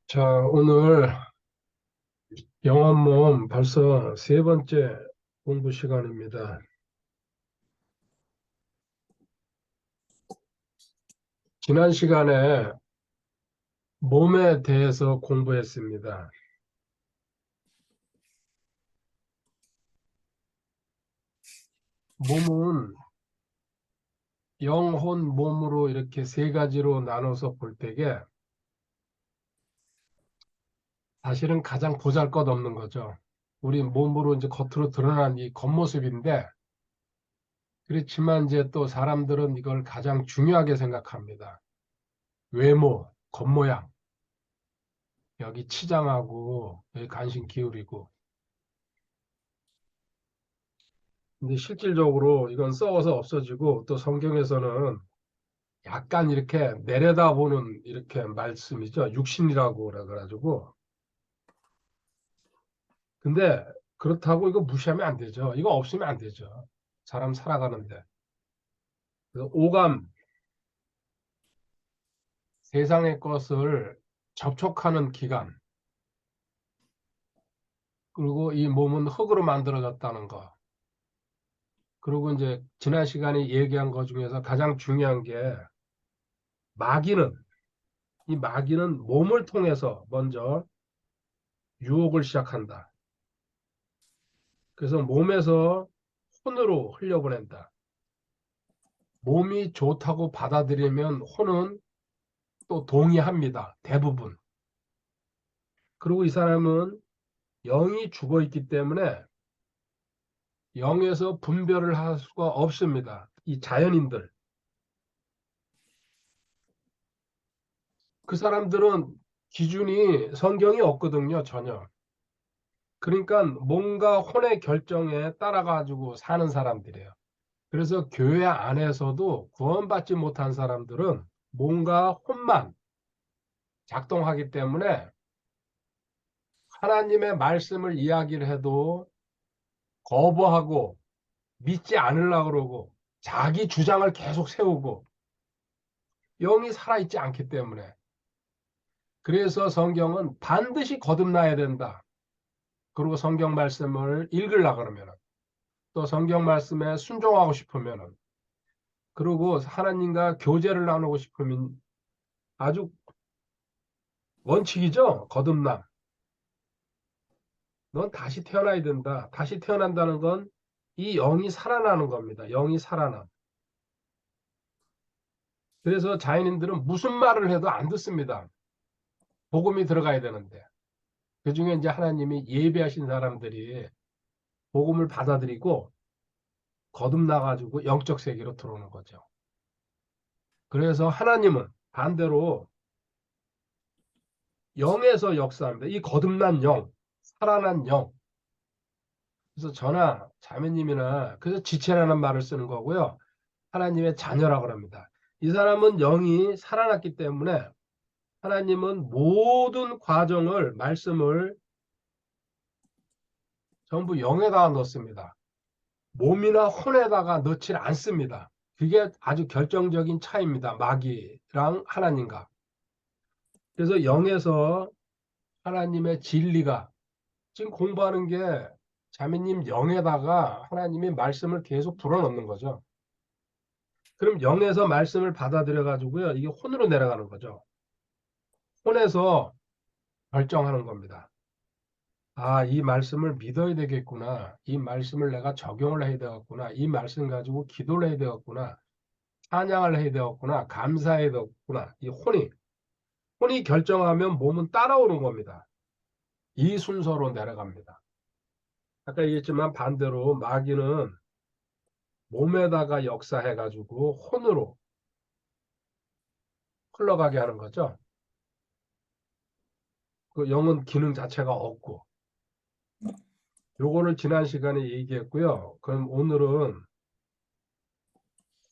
자, 오늘 영어 모음 벌써 세 번째 공부 시간입니다. 지난 시간에 몸에 대해서 공부했습니다. 몸은 영혼, 몸으로 이렇게 세 가지로 나눠서 볼 때게 사실은 가장 보잘것없는 거죠. 우리 몸으로 이제 겉으로 드러난 이 겉모습인데 그렇지만 이제 또 사람들은 이걸 가장 중요하게 생각합니다. 외모, 겉모양, 여기 치장하고 여기 관심 기울이고 근데 실질적으로 이건 썩어서 없어지고 또 성경에서는 약간 이렇게 내려다보는 이렇게 말씀이죠. 육신이라고 그래가지고. 근데 그렇다고 이거 무시하면 안 되죠. 이거 없으면 안 되죠. 사람 살아가는데. 그래서 오감, 세상의 것을 접촉하는 기관, 그리고 이 몸은 흙으로 만들어졌다는 거. 그리고 이제 지난 시간에 얘기한 것 중에서 가장 중요한 게 마귀는, 이 마귀는 몸을 통해서 먼저 유혹을 시작한다. 그래서 몸에서 혼으로 흘려보낸다. 몸이 좋다고 받아들이면 혼은 또 동의합니다. 대부분. 그리고 이 사람은 영이 죽어 있기 때문에 영에서 분별을 할 수가 없습니다. 이 자연인들. 그 사람들은 기준이 성경이 없거든요, 전혀. 그러니까 뭔가 혼의 결정에 따라가지고 사는 사람들이에요. 그래서 교회 안에서도 구원받지 못한 사람들은 뭔가 혼만 작동하기 때문에 하나님의 말씀을 이야기를 해도 거부하고 믿지 않으려고 그러고 자기 주장을 계속 세우고 영이 살아있지 않기 때문에 그래서 성경은 반드시 거듭나야 된다. 그리고 성경 말씀을 읽으려고 그러면 또 성경 말씀에 순종하고 싶으면 그리고 하나님과 교제를 나누고 싶으면 아주 원칙이죠. 거듭남. 넌 다시 태어나야 된다. 다시 태어난다는 건 이 영이 살아나는 겁니다. 영이 살아남. 그래서 자연인들은 무슨 말을 해도 안 듣습니다. 복음이 들어가야 되는데. 그중에 이제 하나님이 예배하신 사람들이 복음을 받아들이고 거듭나가지고 영적 세계로 들어오는 거죠. 그래서 하나님은 반대로 영에서 역사합니다. 이 거듭난 영, 살아난 영. 그래서 저나 자매님이나 그래서 지체라는 말을 쓰는 거고요. 하나님의 자녀라고 합니다. 이 사람은 영이 살아났기 때문에 하나님은 모든 과정을 말씀을 전부 영에다가 넣습니다. 몸이나 혼에다가 넣질 않습니다. 그게 아주 결정적인 차이입니다. 마귀랑 하나님과. 그래서 영에서 하나님의 진리가 지금 공부하는 게 자매님 영에다가 하나님의 말씀을 계속 불어넣는 거죠. 그럼 영에서 말씀을 받아들여 가지고요. 이게 혼으로 내려가는 거죠. 혼에서 결정하는 겁니다. 아, 이 말씀을 믿어야 되겠구나. 이 말씀을 내가 적용을 해야 되겠구나. 이 말씀 가지고 기도를 해야 되겠구나. 찬양을 해야 되겠구나. 감사해야 되겠구나. 이 혼이 결정하면 몸은 따라오는 겁니다. 이 순서로 내려갑니다. 아까 얘기했지만 반대로 마귀는 몸에다가 역사해가지고 혼으로 흘러가게 하는 거죠. 그 영은 기능 자체가 없고. 요거를 지난 시간에 얘기했고요. 그럼 오늘은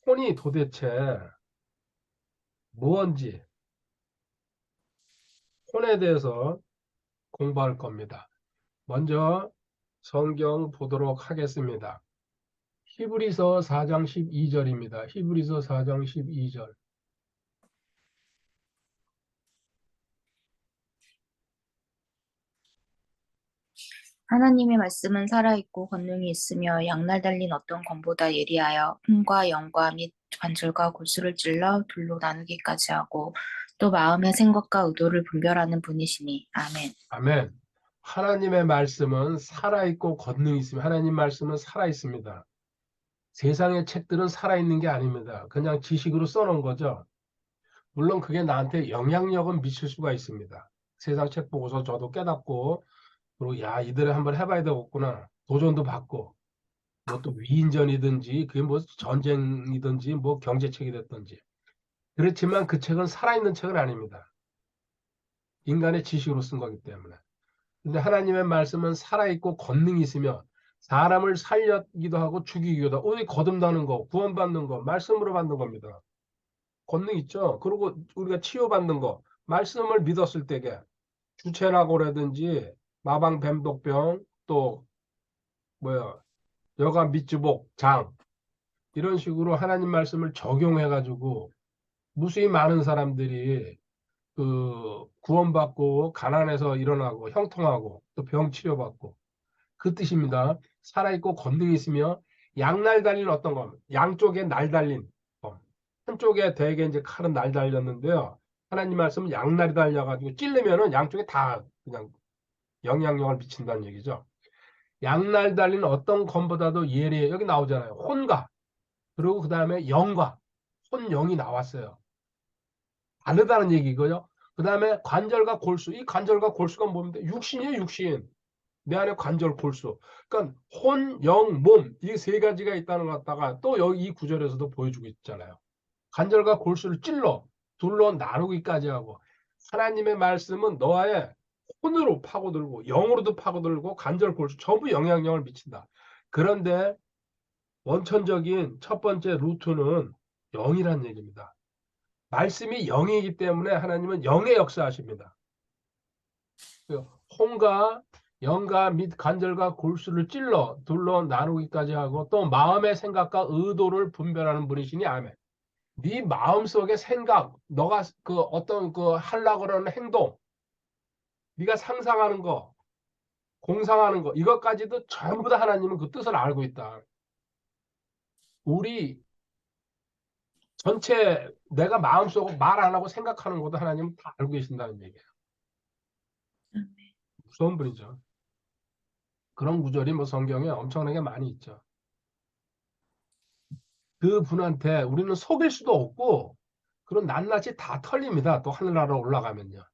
혼이 도대체 무언지, 혼에 대해서 공부할 겁니다. 먼저 성경 보도록 하겠습니다. 히브리서 4장 12절입니다. 히브리서 4장 12절. 하나님의 말씀은 살아있고 권능이 있으며 양날 달린 어떤 검보다 예리하여 흠과 영과 및 관절과 골수를 찔러 둘로 나누기까지 하고 또 마음의 생각과 의도를 분별하는 분이시니. 아멘. 아멘. 하나님의 말씀은 살아있고 권능이 있으며 하나님 말씀은 살아있습니다. 세상의 책들은 살아있는 게 아닙니다. 그냥 지식으로 써놓은 거죠. 물론 그게 나한테 영향력은 미칠 수가 있습니다. 세상 책 보고서 저도 깨닫고, 그리고 야, 이들을 한번 해봐야 되겠구나. 도전도 받고, 뭐 또 위인전이든지, 그게 뭐 전쟁이든지, 뭐 경제책이 됐든지. 그렇지만 그 책은 살아있는 책은 아닙니다. 인간의 지식으로 쓴 거기 때문에. 근데 하나님의 말씀은 살아있고 권능이 있으며 사람을 살리기도 하고 죽이기도 하고, 우리 거듭나는 거, 구원받는 거, 말씀으로 받는 겁니다. 권능 있죠. 그리고 우리가 치유받는 거, 말씀을 믿었을 때게 주체나고라든지 마방 뱀독병 또 뭐야 여가 밑주복 장 이런 식으로 하나님 말씀을 적용해 가지고 무수히 많은 사람들이 그 구원받고 가난에서 일어나고 형통하고 또 병 치료받고 그 뜻입니다. 살아있고 권능이 있으며 양날 달린 어떤 것, 양쪽에 날 달린 것. 한쪽에 대개 이제 칼은 날 달렸는데요. 하나님 말씀은 양날이 달려가지고 찔르면은 양쪽에 다 그냥 영향력을 미친다는 얘기죠. 양날 달린 어떤 검보다도 예리해. 여기 나오잖아요. 혼과. 그리고 그 다음에 영과. 혼영이 나왔어요. 다르다는 얘기고요. 그 다음에 관절과 골수. 이 관절과 골수가 뭡니까? 육신이에요, 육신. 내 안에 관절, 골수. 그러니까 혼, 영, 몸. 이 세 가지가 있다는 것 갖다가 또 여기 이 구절에서도 보여주고 있잖아요. 관절과 골수를 찔러 둘러 나누기까지 하고 하나님의 말씀은 너의 혼으로 파고들고 영으로도 파고들고 관절, 골수 전부 영향력을 미친다. 그런데 원천적인 첫 번째 루트는 영이란 얘기입니다. 말씀이 영이기 때문에 하나님은 영의 역사하십니다. 혼과 영과 및 관절과 골수를 찔러 둘러 나누기까지 하고 또 마음의 생각과 의도를 분별하는 분이시니 아멘. 네 마음속의 생각, 너가 그 어떤 그 하려고 그러는 행동, 네가 상상하는 거, 공상하는 거, 이것까지도 전부 다 하나님은 그 뜻을 알고 있다. 우리 전체 내가 마음속으로 말 안 하고 생각하는 것도 하나님은 다 알고 계신다는 얘기예요. 무서운 분이죠. 그런 구절이 뭐 성경에 엄청나게 많이 있죠. 그 분한테 우리는 속일 수도 없고, 그런 낱낱이 다 털립니다. 또 하늘나라 올라가면요.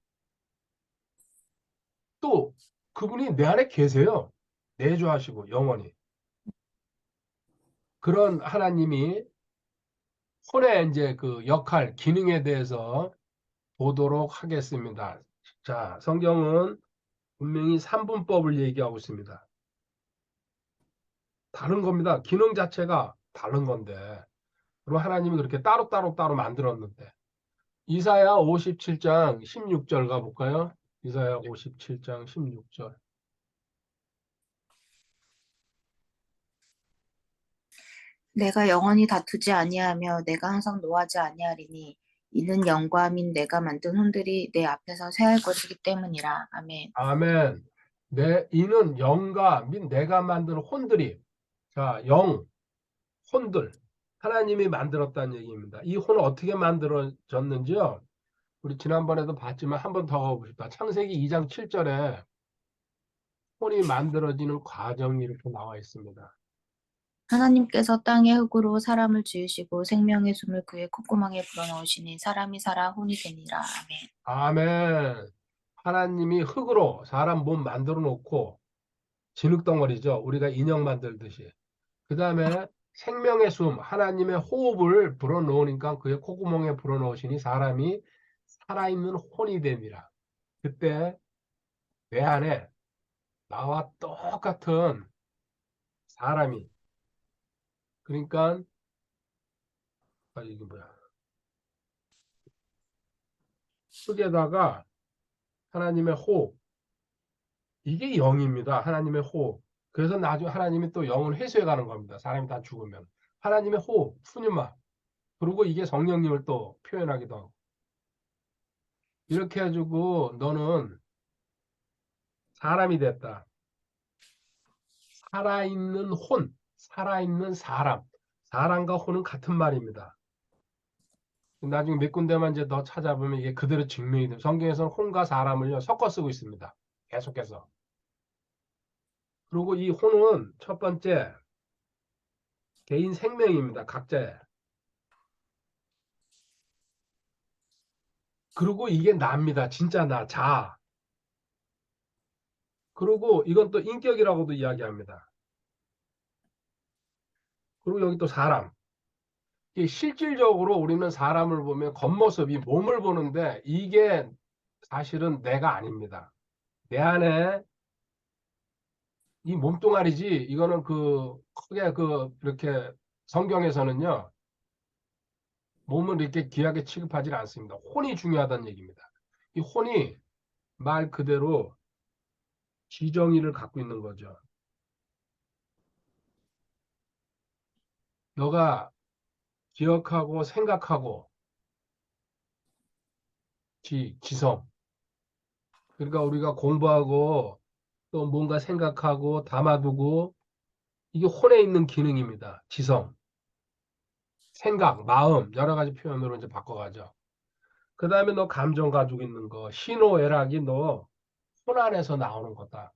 또 그분이 내 안에 계세요. 내주하시고 영원히. 그런 하나님이 혼의 이제 그 역할, 기능에 대해서 보도록 하겠습니다. 자, 성경은 분명히 삼분법을 얘기하고 있습니다. 다른 겁니다. 기능 자체가 다른 건데. 그리고 하나님이 그렇게 따로 만들었는데. 이사야 57장 16절 가볼까요? 이사야 57장 16절. 내가 영원히 다투지 아니하며 내가 항상 노하지 아니하리니 이는 영과 및 내가 만든 혼들이 내 앞에서 쇠할 것이기 때문이라. 아멘. 아멘. 이는 영과 및 내가 만든 혼들이, 자, 혼들. 하나님이 만들었다는 얘기입니다. 이 혼은 어떻게 만들어졌는지요? 우리 지난번에도 봤지만 한 번 더 가고 싶다. 창세기 2장 7절에 혼이 만들어지는 과정이 이렇게 나와 있습니다. 하나님께서 땅의 흙으로 사람을 지으시고 생명의 숨을 그의 콧구멍에 불어넣으시니 사람이 살아 혼이 되니라. 아멘. 아멘. 하나님이 흙으로 사람 몸 만들어 놓고 진흙덩어리죠. 우리가 인형 만들듯이. 그 다음에 생명의 숨, 하나님의 호흡을 불어넣으니까 그의 콧구멍에 불어넣으시니 사람이 살아있는 혼이 됩니다. 그때 내 안에 나와 똑같은 사람이, 그러니까 이게 뭐야, 흙에다가 하나님의 호흡, 이게 영입니다. 하나님의 호흡. 그래서 나중에 하나님이 또 영을 회수해 가는 겁니다. 사람이 다 죽으면. 하나님의 호흡, 푸뉴마. 그리고 이게 성령님을 또 표현하기도 하고. 이렇게 해가지고 너는 사람이 됐다. 살아있는 혼, 살아있는 사람. 사람과 혼은 같은 말입니다. 나중에 몇 군데만 이제 더 찾아보면 이게 그대로 증명이 돼요. 성경에서는 혼과 사람을요, 섞어 쓰고 있습니다. 계속해서. 그리고 이 혼은 첫 번째, 개인 생명입니다. 각자의. 그리고 이게 나입니다. 진짜 나, 자. 그리고 이건 또 인격이라고도 이야기합니다. 그리고 여기 또 사람. 이 실질적으로 우리는 사람을 보면 겉모습이 몸을 보는데 이게 사실은 내가 아닙니다. 내 안에 이 몸뚱아리지 이거는 그 크게 그 이렇게 성경에서는요 몸을 이렇게 귀하게 취급하지 않습니다. 혼이 중요하다는 얘기입니다. 이 혼이 말 그대로 지정의를 갖고 있는 거죠. 너가 기억하고 생각하고 지성. 그러니까 우리가 공부하고 또 뭔가 생각하고 담아두고 이게 혼에 있는 기능입니다. 지성, 생각, 마음 여러 가지 표현으로 이제 바꿔가죠. 그 다음에 너 감정 가지고 있는 거, 희노애락이 너 혼 안에서 나오는 거다.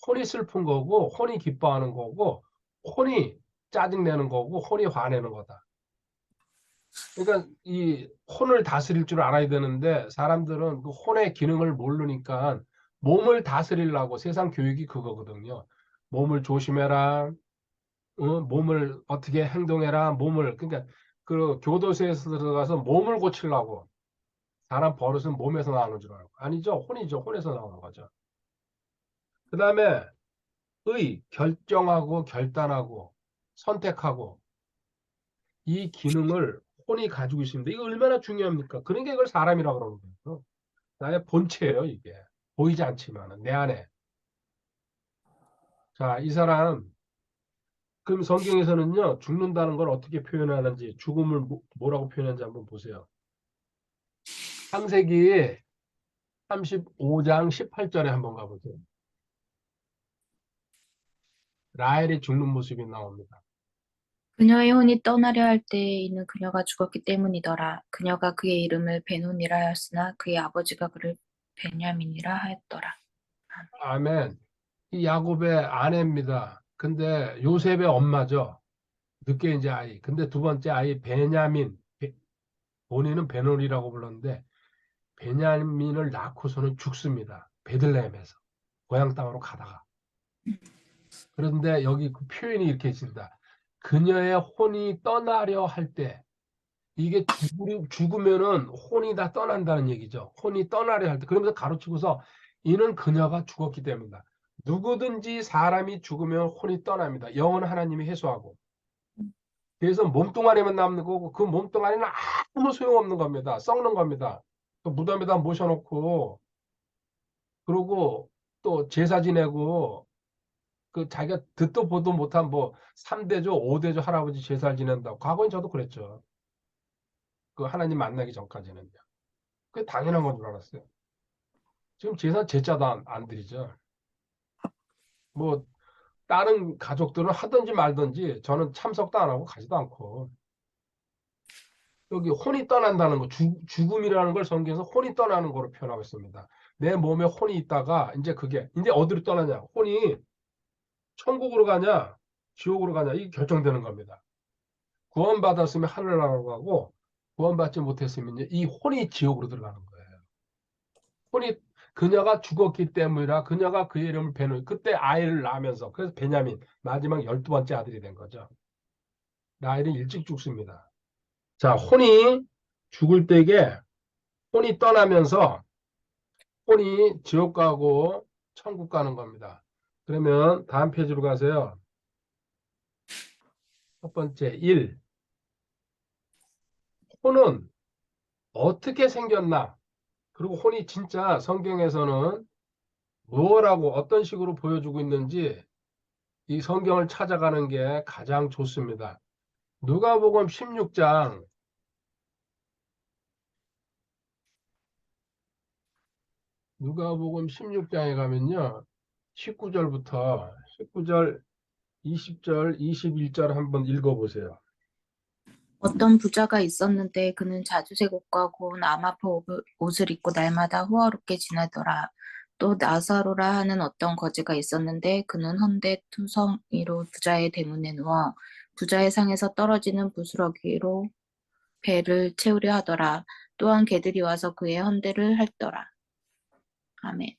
혼이 슬픈 거고, 혼이 기뻐하는 거고, 혼이 짜증내는 거고, 혼이 화내는 거다. 그러니까 이 혼을 다스릴 줄 알아야 되는데 사람들은 그 혼의 기능을 모르니까 몸을 다스리려고 세상 교육이 그거거든요. 몸을 조심해라. 몸을 어떻게 행동해라. 몸을 그러니까 그 교도소에서 들어가서 몸을 고치려고 사람 버릇은 몸에서 나오는 줄 알고 아니죠. 혼이죠. 혼에서 나오는 거죠. 그다음에 결정하고 결단하고 선택하고 이 기능을 혼이 가지고 있습니다. 이거 얼마나 중요합니까? 그러니까 이걸 사람이라고 그러는 거예요. 나의 본체예요, 이게. 보이지 않지만 내 안에. 자, 이 사람 그럼 성경에서는요. 죽는다는 걸 어떻게 표현하는지 죽음을 뭐라고 표현하는지 한번 보세요. 창세기 35장 18절에 한번 가보세요. 라헬이 죽는 모습이 나옵니다. 그녀의 혼이 떠나려 할 때에 이는 그녀가 죽었기 때문이더라. 그녀가 그의 이름을 베논이라 하였으나 그의 아버지가 그를 베냐민이라 하였더라. 아멘. 이 야곱의 아내입니다. 근데 요셉의 엄마죠. 늦게 이제 아이. 근데 두 번째 아이 베냐민. 본인은 베놀이라고 불렀는데 베냐민을 낳고서는 죽습니다. 베들레헴에서. 고향 땅으로 가다가. 그런데 여기 그 표현이 이렇게 있습니다. 그녀의 혼이 떠나려 할 때, 이게 죽으면은 혼이 다 떠난다는 얘기죠. 혼이 떠나려 할 때. 그러면서 가로치고서 이는 그녀가 죽었기 때문이다. 누구든지 사람이 죽으면 혼이 떠납니다. 영은 하나님이 해소하고. 그래서 몸뚱아리만 남는 거고 그 몸뚱아리는 아무 소용없는 겁니다. 썩는 겁니다. 그 무덤에다 모셔놓고 그러고 또 제사 지내고 그 자기가 듣도 보도 못한 뭐 3대조, 5대조 할아버지 제사를 지낸다고. 과거엔 저도 그랬죠. 그 하나님 만나기 전까지는요. 그게 당연한 건 줄 알았어요. 지금 제사 제자도 안 드리죠. 뭐 다른 가족들은 하든지 말든지 저는 참석도 안 하고 가지도 않고. 여기 혼이 떠난다는 거, 죽음이라는 걸 성경에서 혼이 떠나는 거로 표현하고 있습니다. 내 몸에 혼이 있다가 이제 그게 이제 어디로 떠나냐? 혼이 천국으로 가냐, 지옥으로 가냐 이게 결정되는 겁니다. 구원받았으면 하늘나라로 가고 구원받지 못했으면 이 혼이 지옥으로 들어가는 거예요. 혼이 그녀가 죽었기 때문이라 그녀가 그의 이름을 베노 그때 아이를 낳으면서 그래서 베냐민 마지막 12번째 아들이 된 거죠. 라헬은 일찍 죽습니다. 자, 혼이 죽을 때에 혼이 떠나면서 혼이 지옥 가고 천국 가는 겁니다. 그러면 다음 페이지로 가세요. 첫 번째 1. 혼은 어떻게 생겼나? 그리고 혼이 진짜 성경에서는 뭐라고 어떤 식으로 보여주고 있는지 이 성경을 찾아가는 게 가장 좋습니다. 누가복음 16장 누가복음 16장에 가면요. 19절부터 19절 20절, 21절 한번 읽어보세요. 어떤 부자가 있었는데 그는 자주색 옷과 고운 암아파 옷을 입고 날마다 호화롭게 지내더라. 또 나사로라 하는 어떤 거지가 있었는데 그는 헌데투성이로 부자의 대문에 누워 부자의 상에서 떨어지는 부스러기로 배를 채우려 하더라. 또한 개들이 와서 그의 헌대를 핥더라. 아멘.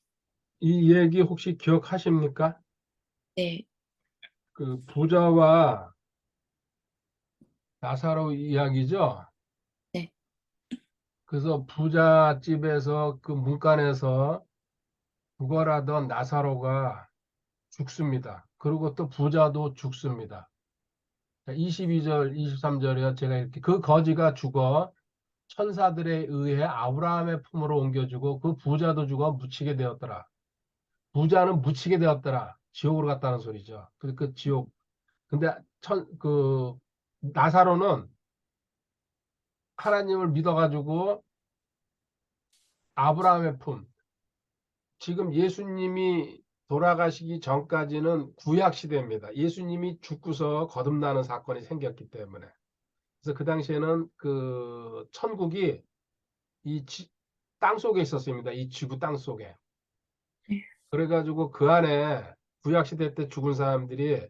이 얘기 혹시 기억하십니까? 네, 그 부자와 나사로 이야기죠. 네, 그래서 부잣집에서 그 문간에서 구걸하던 나사로가 죽습니다. 그리고 또 부자도 죽습니다. 22절, 23절에 제가 이렇게 그 거지가 죽어 천사들에 의해 아브라함의 품으로 옮겨주고 그 부자도 죽어 묻히게 되었더라. 부자는 묻히게 되었더라. 지옥으로 갔다는 소리죠. 그 지옥. 근데 나사로는 하나님을 믿어가지고 아브라함의 품, 지금 예수님이 돌아가시기 전까지는 구약 시대입니다. 예수님이 죽고서 거듭나는 사건이 생겼기 때문에. 그래서 그 당시에는 그 천국이 이 땅 속에 있었습니다. 이 지구 땅 속에. 네, 그래가지고 그 안에 구약 시대 때 죽은 사람들이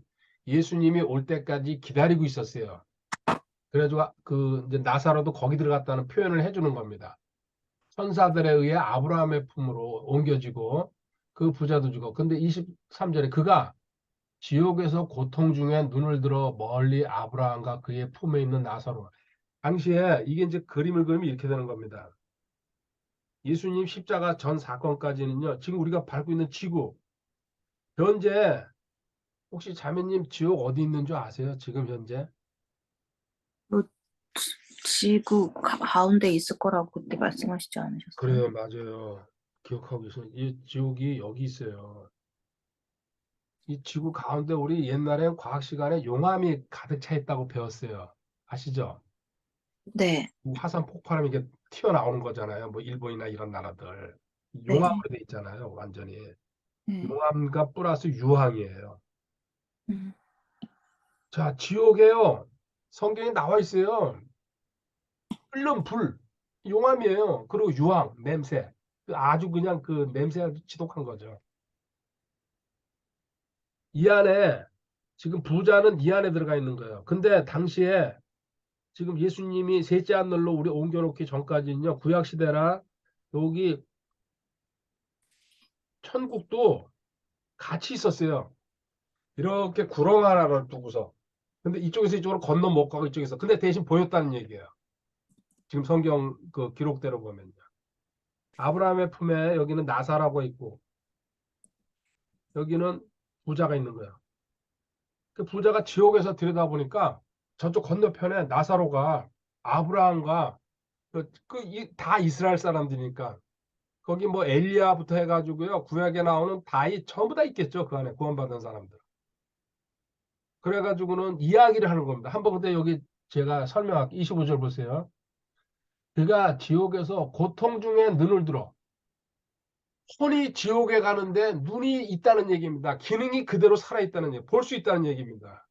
예수님이 올 때까지 기다리고 있었어요. 그래가지고 그 이제 나사로도 거기 들어갔다는 표현을 해주는 겁니다. 천사들에 의해 아브라함의 품으로 옮겨지고 그 부자도 죽어. 근데 23절에 그가 지옥에서 고통 중에 눈을 들어 멀리 아브라함과 그의 품에 있는 나사로. 당시에 이게 이제 그림을 그리면 이렇게 되는 겁니다. 예수님 십자가 전 사건까지는요. 지금 우리가 밟고 있는 지구. 현재 혹시 자매님 지옥 어디 있는 줄 아세요? 지금 현재? 뭐, 지구 가운데 있을 거라고 그때 말씀하시지 않으셨어요? 그래요, 맞아요. 기억하고 계시는 이 지옥이 여기 있어요. 이 지구 가운데 우리 옛날에 과학 시간에 용암이 가득 차 있다고 배웠어요. 아시죠? 네, 화산 폭발하면 이게 튀어나오는 거잖아요. 뭐 일본이나 이런 나라들. 네, 용암으로 돼 있잖아요. 완전히. 네. 용암과 플러스 유황이에요. 음, 자, 지옥에요. 성경에 나와 있어요. 끓는 불. 용암이에요. 그리고 유황, 냄새. 아주 그냥 그 냄새가 지독한 거죠. 이 안에 지금 부자는 이 안에 들어가 있는 거예요. 근데 당시에 지금 예수님이 셋째 하늘로 우리 옮겨놓기 전까지는요. 구약 시대라 여기 천국도 같이 있었어요. 이렇게 구렁 하나를 두고서. 근데 이쪽에서 이쪽으로 건너 못 가고 이쪽에서. 근데 대신 보였다는 얘기예요. 지금 성경 그 기록대로 보면요. 아브라함의 품에 여기는 나사라고 있고 여기는 부자가 있는 거예요. 그 부자가 지옥에서 들여다보니까 저쪽 건너편에 나사로가 아브라함과 다 이스라엘 사람들이니까 거기 뭐 엘리야부터 해가지고요. 구약에 나오는 전부 다 있겠죠. 그 안에 구원받은 사람들. 그래가지고는 이야기를 하는 겁니다. 한번 근데 여기 제가 설명할게요. 25절 보세요. 그가 지옥에서 고통 중에 눈을 들어 혼이 지옥에 가는데 눈이 있다는 얘기입니다. 기능이 그대로 살아있다는 얘기, 볼 수 있다는 얘기입니다.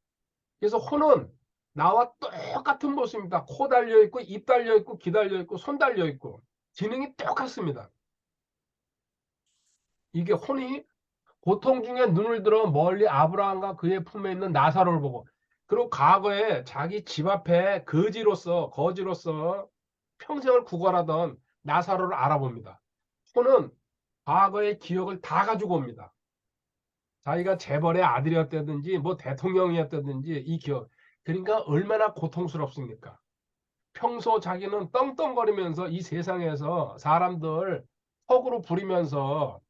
그래서 혼은 나와 똑같은 모습입니다. 코 달려 있고, 입 달려 있고, 귀 달려 있고, 손 달려 있고, 기능이 똑같습니다. 이게 혼이 고통 중에 눈을 들어 멀리 아브라함과 그의 품에 있는 나사로를 보고, 그리고 과거에 자기 집 앞에 거지로서 평생을 구걸하던 나사로를 알아봅니다. 혼은 과거의 기억을 다 가지고 옵니다. 자기가 재벌의 아들이었다든지 뭐 대통령이었다든지 이 기억. 그러니까 얼마나 고통스럽습니까? 평소 자기는 떵떵거리면서 이 세상에서 사람들 허구로 부리면서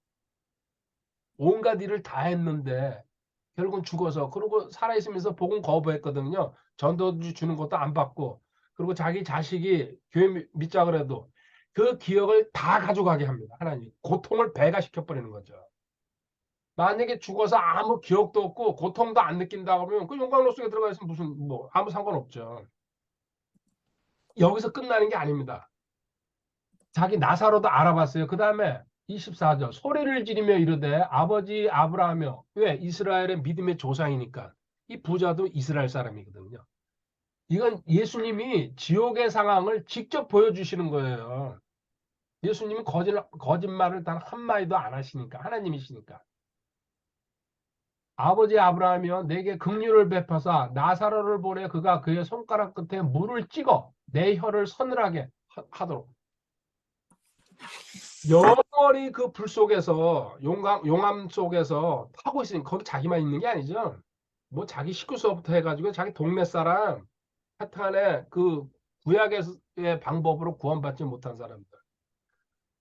온갖 일을 다 했는데 결국은 죽어서 그리고 살아있으면서 복음 거부했거든요. 전도주 주는 것도 안 받고 그리고 자기 자식이 교회 믿자 그래도 그 기억을 다 가져가게 합니다. 하나님 고통을 배가시켜 버리는 거죠. 만약에 죽어서 아무 기억도 없고 고통도 안 느낀다 그러면 그 용광로 속에 들어가 있으면 무슨 뭐 아무 상관없죠. 여기서 끝나는 게 아닙니다. 자기 나사로도 알아봤어요. 그 다음에 24절 소리를 지르며 이르되 아버지 아브라함이여 왜 이스라엘의 믿음의 조상이니까 이 부자도 이스라엘 사람이거든요. 이건 예수님이 지옥의 상황을 직접 보여주시는 거예요. 예수님이 거짓말을 단 한마디도 안 하시니까, 하나님이시니까. 아버지 아브라함이여 내게 긍휼을 베푸사 나사로를 보내 그가 그의 손가락 끝에 물을 찍어 내 혀를 서늘하게 하도록. 영원히 그 불 속에서 용암 속에서 타고 있으니 거기 자기만 있는 게 아니죠. 뭐 자기 식구서부터 해가지고 자기 동네 사람 하여튼간에 그 구약의 방법으로 구원받지 못한 사람들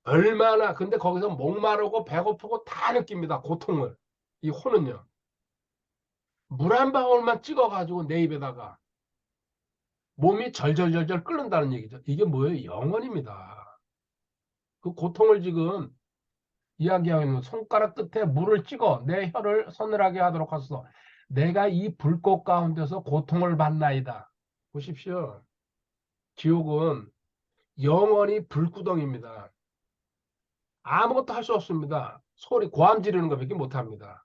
얼마나 근데 거기서 목마르고 배고프고 다 느낍니다. 고통을. 이 혼은요. 물 한 방울만 찍어가지고 내 입에다가 몸이 절절절절 끓는다는 얘기죠. 이게 뭐예요? 영원입니다. 그 고통을 지금 이야기하는 손가락 끝에 물을 찍어 내 혀를 서늘하게 하도록 하소서. 내가 이 불꽃 가운데서 고통을 받나이다. 보십시오. 지옥은 영원히 불구덩입니다. 아무것도 할 수 없습니다. 소리 고함 지르는 것밖에 못합니다.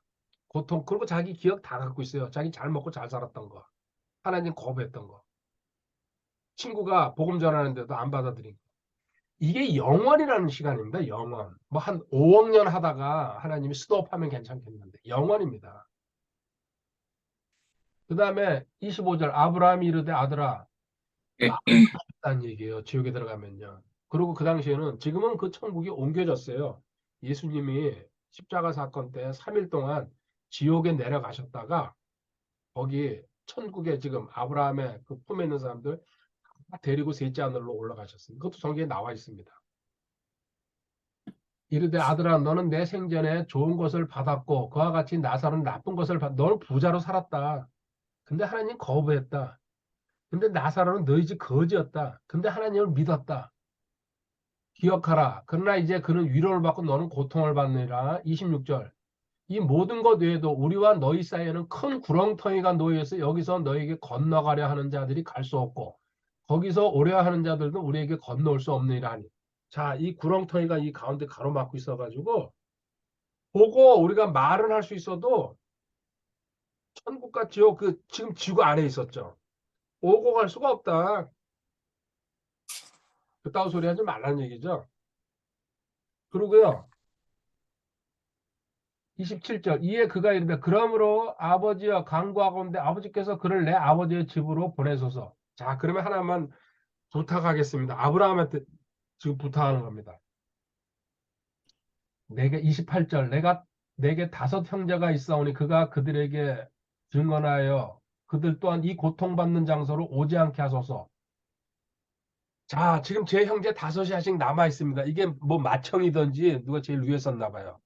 고통 그리고 자기 기억 다 갖고 있어요. 자기 잘 먹고 잘 살았던 거. 하나님 거부했던 거. 친구가 복음 전하는데도 안 받아들인 거. 이게 영원이라는 시간입니다. 영원. 뭐 한 5억 년 하다가 하나님이 스톱하면 괜찮겠는데 영원입니다. 그 다음에 25절 아브라함이 이르되 아들아 많다는 얘기예요. 지옥에 들어가면요. 그리고 그 당시에는 지금은 그 천국이 옮겨졌어요. 예수님이 십자가 사건 때 3일 동안 지옥에 내려가셨다가 거기 천국에 지금 아브라함의 그 품에 있는 사람들 다 데리고 셋째 하늘로 올라가셨습니다. 그것도 성경에 나와 있습니다. 이르되 아들아 너는 내 생전에 좋은 것을 받았고 그와 같이 나사로는 나쁜 것을 받. 너는 부자로 살았다. 근데 하나님 거부했다. 근데 나사로는 너희 집 거지였다. 근데 하나님을 믿었다. 기억하라. 그러나 이제 그는 위로를 받고 너는 고통을 받느니라. 26절. 이 모든 것 외에도 우리와 너희 사이에는 큰 구렁텅이가 놓여 있어 여기서 너에게 건너가려 하는 자들이 갈 수 없고 거기서 오려 하는 자들도 우리에게 건너올 수 없느니라 하니. 자, 이 구렁텅이가 이 가운데 가로막고 있어가지고 보고 우리가 말은 할 수 있어도 천국과 지옥 그 지금 지구 안에 있었죠. 오고 갈 수가 없다. 그따위 소리 하지 말라는 얘기죠. 그러고요. 27절 이에 그가 이르되 그러므로 아버지와 간구하건대 아버지께서 그를 내 아버지의 집으로 보내소서. 자, 그러면 하나만 부탁하겠습니다. 아브라함한테 지금 부탁하는 겁니다. 내게 28절 내게 5형제가 있사오니 그가 그들에게 증언하여 그들 또한 이 고통받는 장소로 오지 않게 하소서. 자, 지금 제 형제 5이 아직 남아 있습니다. 이게 뭐 맏형이든지 누가 제일 위에 썼나 봐요.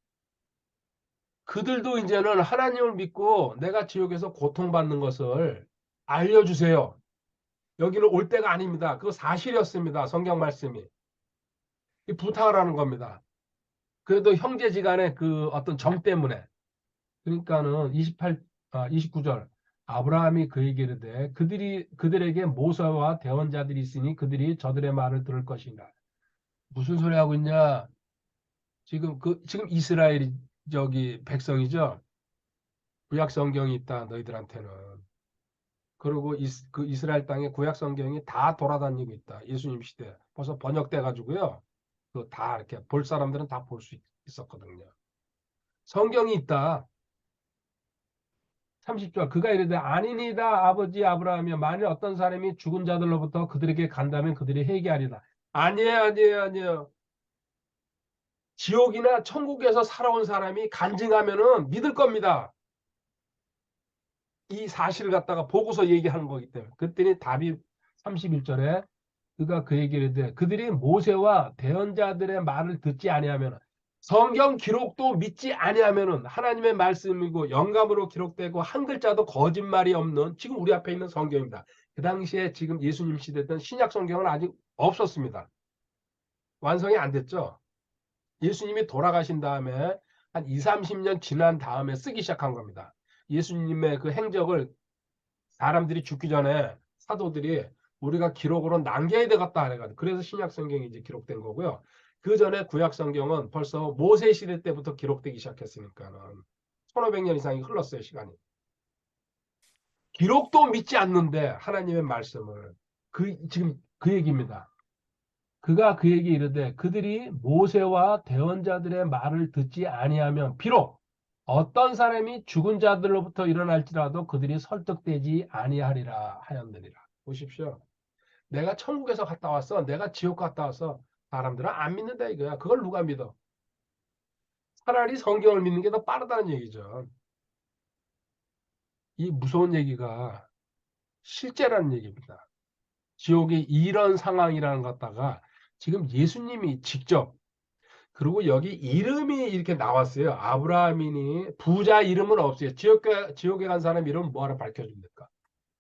그들도 이제는 하나님을 믿고 내가 지옥에서 고통받는 것을 알려주세요. 여기는 올 때가 아닙니다. 그거 사실이었습니다. 성경 말씀이. 이 부탁을 하는 겁니다. 그래도 형제지간의 그 어떤 정 때문에. 그러니까는 29절. 아브라함이 그에게 이르되 그들에게 모세와 대언자들이 있으니 그들이 저들의 말을 들을 것인가. 무슨 소리 하고 있냐? 지금 이스라엘이 저기 백성이죠. 구약 성경이 있다 너희들한테는. 그리고 그 이스라엘 땅에 구약 성경이 다 돌아다니고 있다. 예수님 시대 벌써 번역돼 가지고요. 그 다 이렇게 볼 사람들은 다 볼 수 있었거든요. 성경이 있다. 30절 그가 이르되 아니니다 아버지 아브라함이여 만일 어떤 사람이 죽은 자들로부터 그들에게 간다면 그들이 회개하리라. 아니에요 아니에요 아니에요. 지옥이나 천국에서 살아온 사람이 간증하면은 믿을 겁니다. 이 사실을 갖다가 보고서 얘기하는 거기 때문에. 그랬더니 답이 31절에 그가 그 얘기를 이르되 그들이 모세와 대언자들의 말을 듣지 아니하면 성경 기록도 믿지 아니하면은 하나님의 말씀이고 영감으로 기록되고 한 글자도 거짓말이 없는 지금 우리 앞에 있는 성경입니다. 그 당시에 지금 예수님 시대던 신약 성경은 아직 없었습니다. 완성이 안 됐죠. 예수님이 돌아가신 다음에 한 2, 30년 지난 다음에 쓰기 시작한 겁니다. 예수님의 그 행적을 사람들이 죽기 전에 사도들이 우리가 기록으로 남겨야 되겠다 해가지고 그래서 신약 성경이 이제 기록된 거고요. 그 전에 구약 성경은 벌써 모세 시대 때부터 기록되기 시작했으니까는 1500년 이상이 흘렀어요, 시간이. 기록도 믿지 않는데 하나님의 말씀을 지금 그 얘기입니다. 그가 그에게 이르되 그들이 모세와 대언자들의 말을 듣지 아니하면 비록 어떤 사람이 죽은 자들로부터 일어날지라도 그들이 설득되지 아니하리라 하였느니라. 보십시오. 내가 천국에서 갔다 왔어. 내가 지옥 갔다 왔어. 사람들은 안 믿는다 이거야. 그걸 누가 믿어? 차라리 성경을 믿는 게 더 빠르다는 얘기죠. 이 무서운 얘기가 실제라는 얘기입니다. 지옥이 이런 상황이라는 것 갖다가 지금 예수님이 직접 그리고 여기 이름이 이렇게 나왔어요. 아브라함이니 부자 이름은 없어요. 지옥에 간 사람 이름 뭐하러 밝혀줍니까?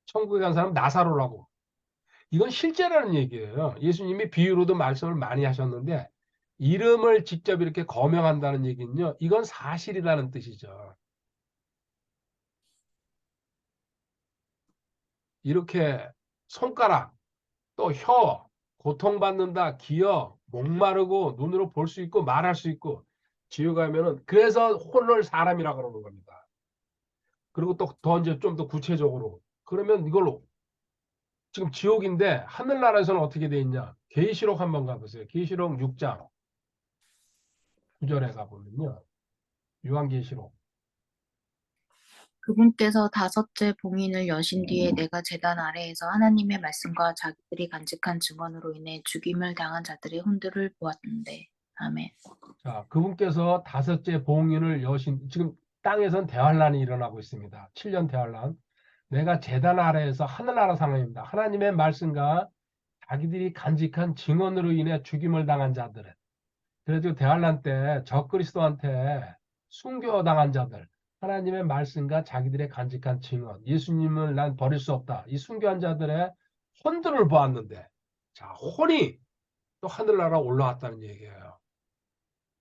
천국에 간 사람 나사로라고. 이건 실제라는 얘기예요. 예수님이 비유로도 말씀을 많이 하셨는데 이름을 직접 이렇게 거명한다는 얘기는요. 이건 사실이라는 뜻이죠. 이렇게 손가락, 또 혀, 고통받는다, 기어, 목마르고 눈으로 볼 수 있고 말할 수 있고 지옥 가면은 그래서 혼을 사람이라고 그러는 겁니다. 그리고 또 더 이제 좀 더 구체적으로 그러면 이걸로 지금 지옥인데 하늘나라에서는 어떻게 돼 있냐? 계시록 한번 가보세요. 계시록 6장 9절에 가보면요. 요한계시록. 그분께서 다섯째 봉인을 여신 뒤에 내가 제단 아래에서 하나님의 말씀과 자기들이 간직한 증언으로 인해 죽임을 당한 자들의 혼들을 보았는데. 아멘. 자, 그분께서 다섯째 봉인을 여신 지금 땅에선 대환란이 일어나고 있습니다. 7년 대환란. 내가 제단 아래에서 하늘나라 상황입니다. 하나님의 말씀과 자기들이 간직한 증언으로 인해 죽임을 당한 자들은 그래도 대환란 때 적그리스도한테 순교당한 자들 하나님의 말씀과 자기들의 간직한 증언 예수님을 난 버릴 수 없다. 이 순교한 자들의 혼들을 보았는데 자 혼이 또 하늘나라 올라왔다는 얘기예요.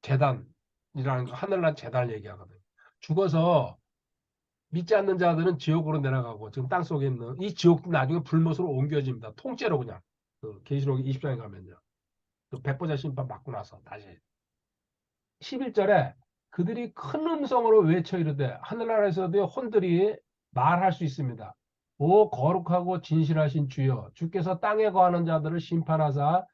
재단이라는 거 하늘날 재단을 얘기하거든요. 죽어서 믿지 않는 자들은 지옥으로 내려가고 지금 땅속에 있는 이 지옥도 나중에 불못으로 옮겨집니다. 통째로 그냥 그 계시록 20장에 가면요. 그 백보자 심판 받고 나서 다시 11절에 그들이 큰 음성으로 외쳐 이르되 하늘나라에서도 혼들이 말할 수 있습니다. 오 거룩하고 진실하신 주여 주께서 땅에 거하는 자들을 심판하사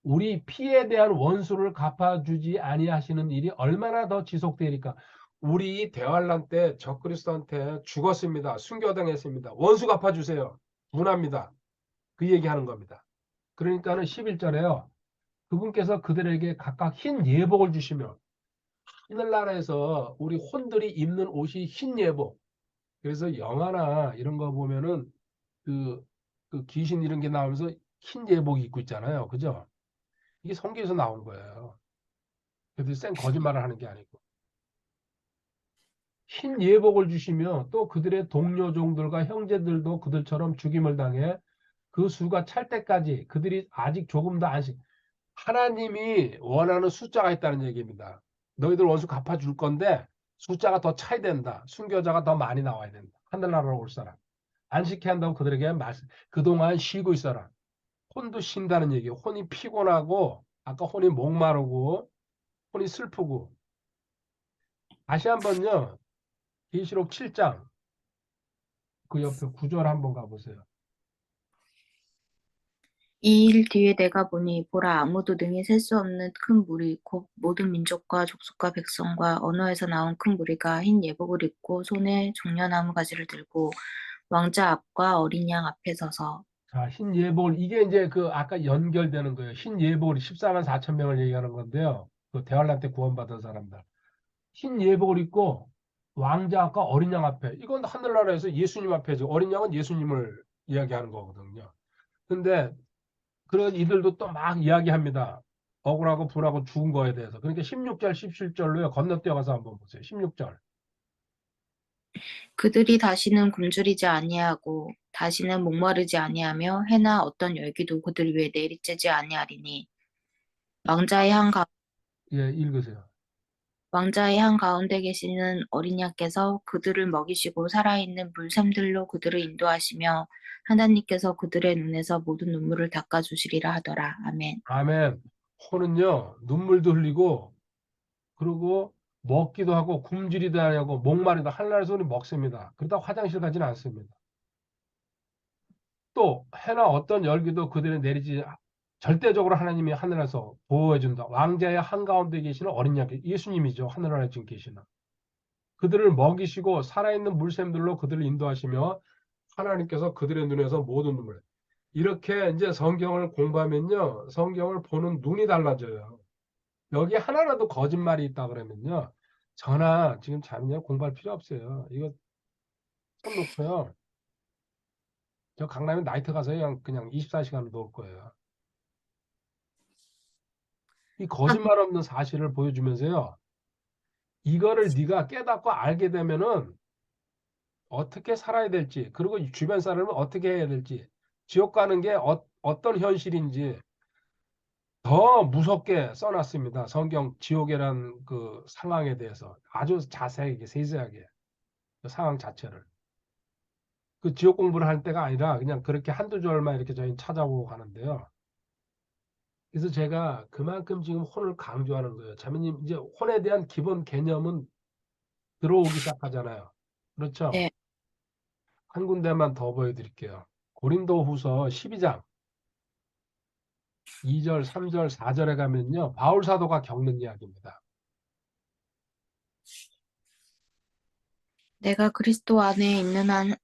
우리 피에 대한 원수를 갚아주지 아니하시는 일이 얼마나 더 지속되리까? 우리 대환란 때 적그리스도한테 죽었습니다. 순교당했습니다. 원수 갚아주세요. 분합니다. 그 얘기하는 겁니다. 그러니까는 11절에요. 그분께서 그들에게 각각 흰 예복을 주시며 하늘나라에서 우리 혼들이 입는 옷이 흰 예복. 그래서 영화나 이런 거 보면은 그, 그 귀신 이런 게 나오면서 흰 예복 입고 있잖아요. 그죠? 이게 성경에서 나온 거예요. 그래도 쌩 거짓말을 하는 게 아니고. 흰 예복을 주시며 또 그들의 동료 종들과 형제들도 그들처럼 죽임을 당해 그 수가 찰 때까지 그들이 아직 조금 더 안식. 하나님이 원하는 숫자가 있다는 얘기입니다. 너희들 원수 갚아줄 건데 숫자가 더 차야 된다. 순교자가 더 많이 나와야 된다. 하늘나라로 올 사람. 안식해 한다고 그들에게 말씀. 그동안 쉬고 있어라. 혼도 쉰다는 얘기예요. 혼이 피곤하고 아까 혼이 목마르고 혼이 슬프고 다시 한번요. 계시록 7장 그 옆에 구절 한번 가보세요. 이 일 뒤에 내가 보니 보라 아무도 능히 셀 수 없는 큰 무리 곧 모든 민족과 족속과 백성과 언어에서 나온 큰 무리가 흰 예복을 입고 손에 종려나무 가지를 들고 왕자 앞과 어린 양 앞에 서서 자, 흰 예복을 이게 이제 그 아까 연결되는 거예요. 흰 예복을 14만 4천 명을 얘기하는 건데요. 그 대환란 때 구원받은 사람들. 흰 예복을 입고 왕자과 어린 양 앞에 이건 하늘나라에서 예수님 앞에죠. 어린 양은 예수님을 이야기하는 거거든요. 근데 그런 이들도 또 막 이야기합니다. 억울하고 분하고 죽은 거에 대해서. 그러니까 16절, 17절로요. 건너뛰어가서 한번 보세요. 16절. 그들이 다시는 굶주리지 아니하고 다시는 목마르지 아니하며 해나 어떤 열기도 그들 위에 내리쬐지 아니하리니 왕자의 한 가, 예, 읽으세요. 왕자의 한 가운데 계시는 어린 양께서 그들을 먹이시고 살아있는 물샘들로 그들을 인도하시며 하나님께서 그들의 눈에서 모든 눈물을 닦아주시리라 하더라. 아멘. 아멘. 호는요, 눈물도 흘리고, 그리고 먹기도 하고, 굶주리도 하고, 목마르다. 하늘나라에서 우리 먹습니다. 그러다 화장실 가지는 않습니다. 또 해나 어떤 열기도 그들을 내리지 절대적으로 하나님이 하늘에서 보호해 준다. 왕자의 한가운데 계시는 어린 양 예수님이죠. 하늘 아래 지금 계시는 그들을 먹이시고 살아있는 물샘들로 그들을 인도하시며 하나님께서 그들의 눈에서 모든 눈물 이렇게 이제 성경을 공부하면요. 성경을 보는 눈이 달라져요. 여기 하나라도 거짓말이 있다 그러면요. 전화 지금 잠이냐 공부할 필요 없어요. 이거 손 놓고요. 저 강남에 나이트 가서 그냥 24시간을 놓을 거예요. 이 거짓말 없는 사실을 보여주면서요. 이거를 네가 깨닫고 알게 되면은 어떻게 살아야 될지, 그리고 주변 사람을 어떻게 해야 될지, 지옥 가는 게 어떤 현실인지 더 무섭게 써놨습니다. 성경 지옥이란 그 상황에 대해서 아주 자세하게 세세하게 그 상황 자체를. 그 지옥 공부를 할 때가 아니라 그냥 그렇게 한두 절만 이렇게 저희 찾아보고 가는데요. 그래서 제가 그만큼 지금 혼을 강조하는 거예요. 자매님, 이제 혼에 대한 기본 개념은 들어오기 시작하잖아요. 그렇죠? 네. 한 군데만 더 보여드릴게요. 고린도후서 12장 2절, 3절, 4절에 가면요. 바울 사도가 겪는 이야기입니다. 내가 그리스도 안에 있는 한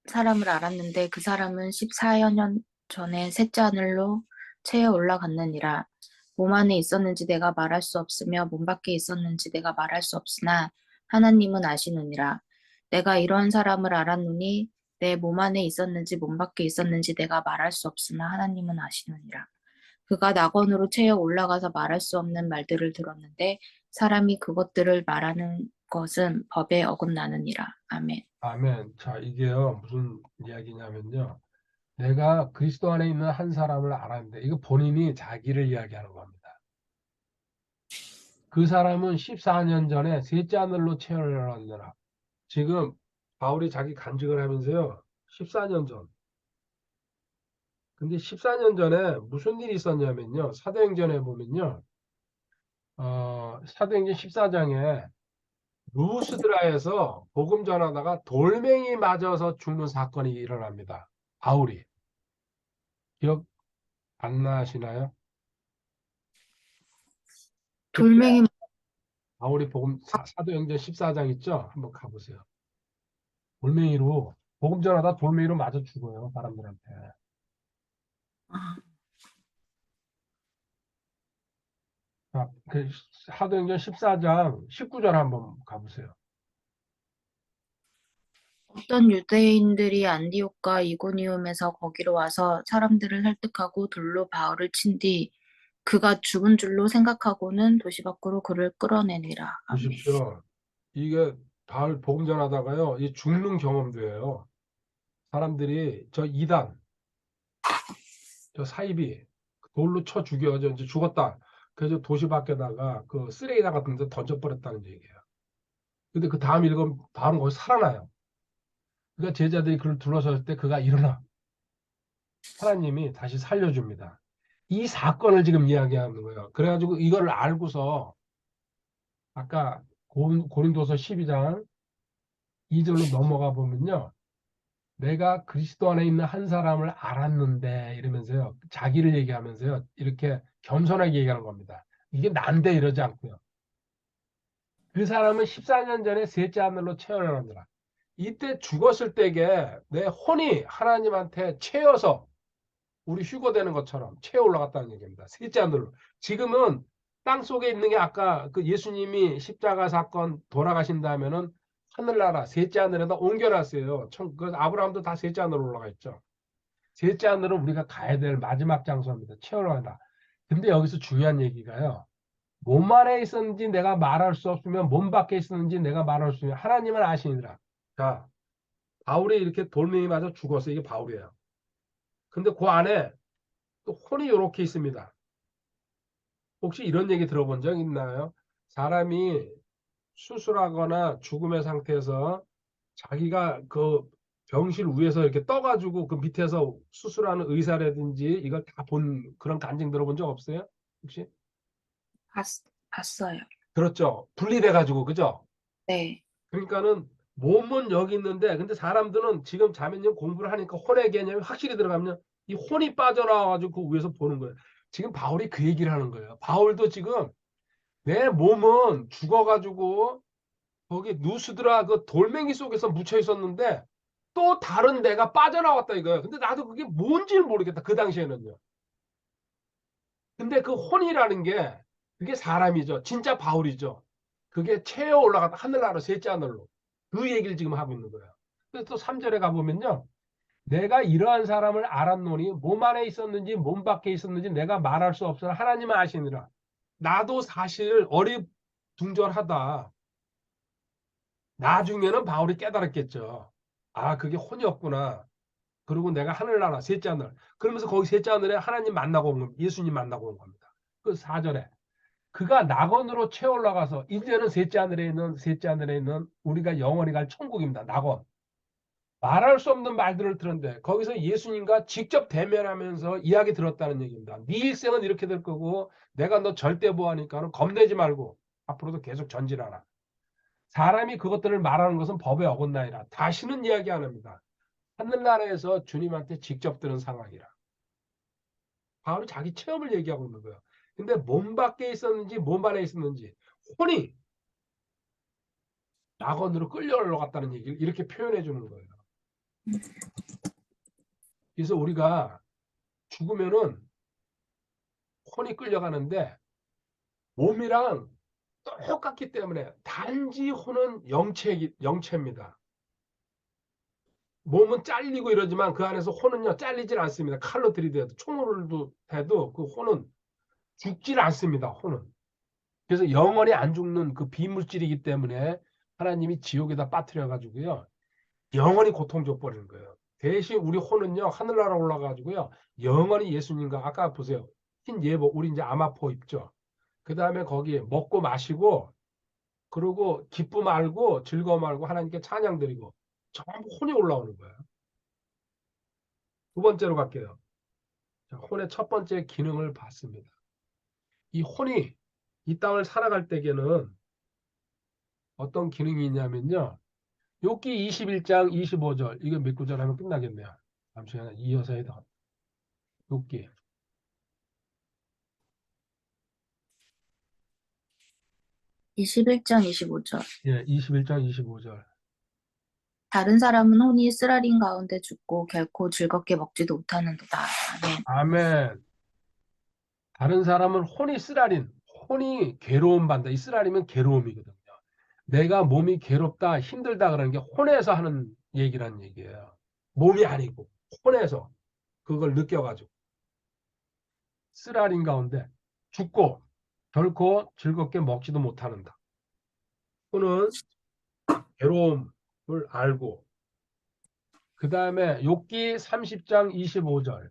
사람을 알았는데 그 사람은 14여 년 전에 셋째 하늘로 체에 올라갔느니라. 몸 안에 있었는지 내가 말할 수 없으며 몸 밖에 있었는지 내가 말할 수 없으나 하나님은 아시느니라. 내가 이러한 사람을 알았노니 내 몸 안에 있었는지 몸 밖에 있었는지 내가 말할 수 없으나 하나님은 아시느니라. 그가 낙원으로 체에 올라가서 말할 수 없는 말들을 들었는데 사람이 그것들을 말하는 것은 법에 어긋나느니라. 아멘. 아멘. 자, 이게요. 무슨 이야기냐면요. 내가 그리스도 안에 있는 한 사람을 알았는데 이거 본인이 자기를 이야기하는 겁니다. 그 사람은 14년 전에 셋째 하늘로 체험하느라 지금 바울이 자기 간증을 하면서요. 14년 전. 근데 14년 전에 무슨 일이 있었냐면요. 사도행전에 보면요. 사도행전 14장에 루스드라에서 복음 전하다가 돌멩이 맞아서 죽는 사건이 일어납니다. 바울이. 기억 안 나시나요? 그때 돌멩이 바울이 복음 사도행전 14장 있죠? 한번 가보세요. 돌멩이로 복음 전하다 돌멩이로 맞아 죽어요. 사람들한테. 아, 자, 그 사도행전 14장 19절 한번 가보세요. 어떤 유대인들이 안디옥과 이고니움에서 거기로 와서 사람들을 설득하고 돌로 바울을 친 뒤 그가 죽은 줄로 생각하고는 도시 밖으로 그를 끌어내니라. 아멘. 보십시오. 이게 바울 복음 전하다가요. 이 죽는 경험도 해요. 사람들이 저 이단, 저 사이비 돌로 쳐 죽여져 이제 죽었다. 그래서 도시 밖에다가 그 쓰레기장 같은 데 던져버렸다는 얘기예요. 근데 그 다음 읽으면 바로 거기 살아나요. 그러니까 제자들이 그를 둘러섰을 때 그가 일어나. 하나님이 다시 살려줍니다. 이 사건을 지금 이야기하는 거예요. 그래가지고 이거를 알고서 아까 고린도서 12장 2절로 넘어가 보면요. 내가 그리스도 안에 있는 한 사람을 알았는데 이러면서요. 자기를 얘기하면서요. 이렇게 겸손하게 얘기하는 겁니다. 이게 난데 이러지 않고요. 그 사람은 14년 전에 셋째 하늘로 체험하느라 이때 죽었을 때에 내 혼이 하나님한테 채여서 우리 휴거되는 것처럼 채어 올라갔다는 얘기입니다. 셋째 하늘로. 지금은 땅 속에 있는 게 아까 그 예수님이 십자가 사건 돌아가신 다음에는 하늘나라 셋째 하늘에다 옮겨놨어요. 그 아브라함도 다 셋째 하늘로 올라가 있죠. 셋째 하늘은 우리가 가야 될 마지막 장소입니다. 채어 올라간다. 근데 여기서 중요한 얘기가요. 몸 안에 있었는지 내가 말할 수 없으면 몸 밖에 있었는지 내가 말할 수 있으면 하나님은 아시니라. 자, 바울이 이렇게 돌멩이 맞아 죽었어. 이게 바울이에요. 근데 그 안에 또 혼이 이렇게 있습니다. 혹시 이런 얘기 들어본 적 있나요? 사람이 수술하거나 죽음의 상태에서 자기가 그 병실 위에서 이렇게 떠가지고 그 밑에서 수술하는 의사라든지 이걸 다 본 그런 간증 들어본 적 없어요? 혹시? 봤, 봤어요. 그렇죠. 분리돼가지고, 그죠? 네. 그러니까는 몸은 여기 있는데 근데 사람들은 지금 자매님 공부를 하니까 혼의 개념이 확실히 들어가면 이 혼이 빠져나와가지고 그 위에서 보는 거예요. 지금 바울이 그 얘기를 하는 거예요. 바울도 지금 내 몸은 죽어가지고 거기 누스드라 그 돌멩이 속에서 묻혀 있었는데 또 다른 내가 빠져나왔다 이거예요. 근데 나도 그게 뭔지를 모르겠다. 그 당시에는요. 근데 그 혼이라는 게 그게 사람이죠. 진짜 바울이죠. 그게 체어 올라갔다 하늘나라 셋째 하늘로. 그 얘기를 지금 하고 있는 거예요. 그래서 또 3절에 가보면요. 내가 이러한 사람을 알았노니 몸 안에 있었는지 몸 밖에 있었는지 내가 말할 수 없으나 하나님은 아시니라. 나도 사실 어리둥절하다. 나중에는 바울이 깨달았겠죠. 아, 그게 혼이었구나. 그리고 내가 하늘나라 셋째 하늘. 그러면서 거기 셋째 하늘에 하나님 만나고 온 겁니다. 예수님 만나고 온 겁니다. 그 4절에. 그가 낙원으로 채 올라가서 이제는 셋째 하늘에 있는 우리가 영원히 갈 천국입니다. 낙원. 말할 수 없는 말들을 들었는데 거기서 예수님과 직접 대면하면서 이야기 들었다는 얘기입니다. 네 일생은 이렇게 될 거고 내가 너 절대 보하니까는 겁내지 말고 앞으로도 계속 전진하라. 사람이 그것들을 말하는 것은 법에 어긋나이라. 다시는 이야기 안 합니다. 하늘나라에서 주님한테 직접 들은 상황이라. 바로 자기 체험을 얘기하고 있는 거예요. 근데 몸 밖에 있었는지 몸 안에 있었는지 혼이 낙원으로 끌려 올라갔다는 얘기를 이렇게 표현해 주는 거예요. 그래서 우리가 죽으면은 혼이 끌려가는데 몸이랑 똑같기 때문에 단지 혼은 영체입니다. 몸은 잘리고 이러지만 그 안에서 혼은요 잘리질 않습니다. 칼로 들이대도 총으로도 대도 그 혼은 죽질 않습니다. 혼은. 그래서 영원히 안 죽는 그 비물질이기 때문에 하나님이 지옥에다 빠뜨려 가지고요. 영원히 고통 줘버리는 거예요. 대신 우리 혼은요 하늘나라 올라가지고요 영원히 예수님과 아까 보세요 흰 예복 우리 이제 아마포 입죠. 그 다음에 거기 먹고 마시고 그리고 기쁨 알고 즐거움 알고 하나님께 찬양 드리고 전부 혼이 올라오는 거예요. 두 번째로 갈게요. 자, 혼의 첫 번째 기능을 봤습니다. 이 혼이 이 땅을 살아갈 때에는 어떤 기능이 있냐면요. 욥기 21장 25절 이거 몇 구절 하면 끝나겠네요. 잠시만요. 이어서 해다. 욥기 21장 25절. 예, 21장 25절. 다른 사람은 혼이 쓰라린 가운데 죽고 결코 즐겁게 먹지도 못하는도다. 아멘. 아멘. 다른 사람은 혼이 괴로움 받는다. 이 쓰라리면 괴로움이거든요. 내가 몸이 괴롭다, 힘들다 그러는 게 혼에서 하는 얘기라는 얘기예요. 몸이 아니고 혼에서 그걸 느껴가지고 쓰라린 가운데 죽고 결코 즐겁게 먹지도 못하는다. 혼은 괴로움을 알고 그 다음에 욥기 30장 25절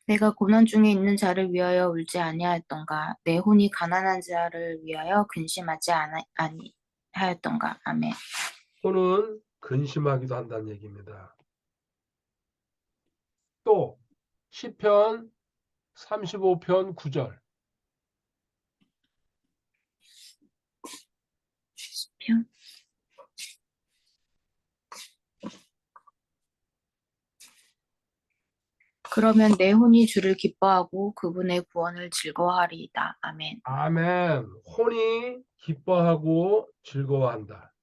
내가 고난 중에 있는 자를 위하여 울지 아니하였던가? 내 혼이 가난한 자를 위하여 근심하지 아니하였던가? 아멘. 혼은 근심하기도 한다는 얘기입니다. 또 시편 35편 9절 편. 그러면 내 혼이 주를 기뻐하고 그분의 구원을 즐거워하리이다. 아멘. 아멘. 혼이 기뻐하고 즐거워한다.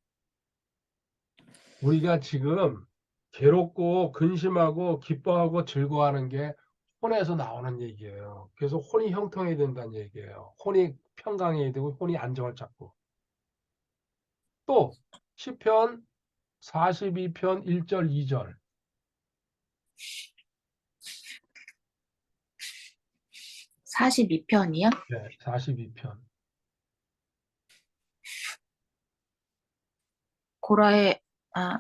우리가 지금 괴롭고 근심하고 기뻐하고 즐거워하는 게 혼에서 나오는 얘기예요. 그래서 혼이 형통해야 된다는 얘기예요. 혼이 평강해야 되고 혼이 안정을 찾고. 또 시편 42편 1절 2절 42편이요? 네, 42편 고라의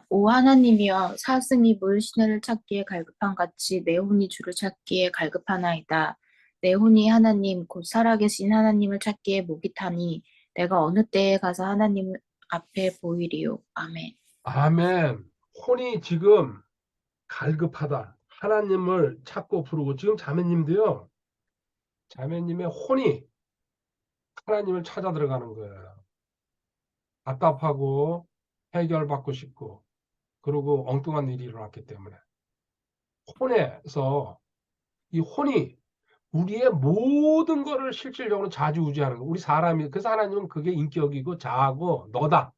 오 하나님이여 사슴이 물 시내를 찾기에 갈급한 같이 내 혼이 주를 찾기에 갈급하나이다. 내 혼이 하나님 곧 살아계신 하나님을 찾기에 목이 타니 내가 어느 때에 가서 하나님 앞에 보이리요. 아멘. 아멘. 혼이 지금 갈급하다. 하나님을 찾고 부르고 지금 자매님도요. 자매님의 혼이 하나님을 찾아 들어가는 거예요. 답답하고 해결받고 싶고 그리고 엉뚱한 일이 일어났기 때문에 혼에서 이 혼이 우리의 모든 거를 실질적으로 좌지우지하는 거. 우리 사람이 그래서 하나님은 그게 인격이고 자아고 너다.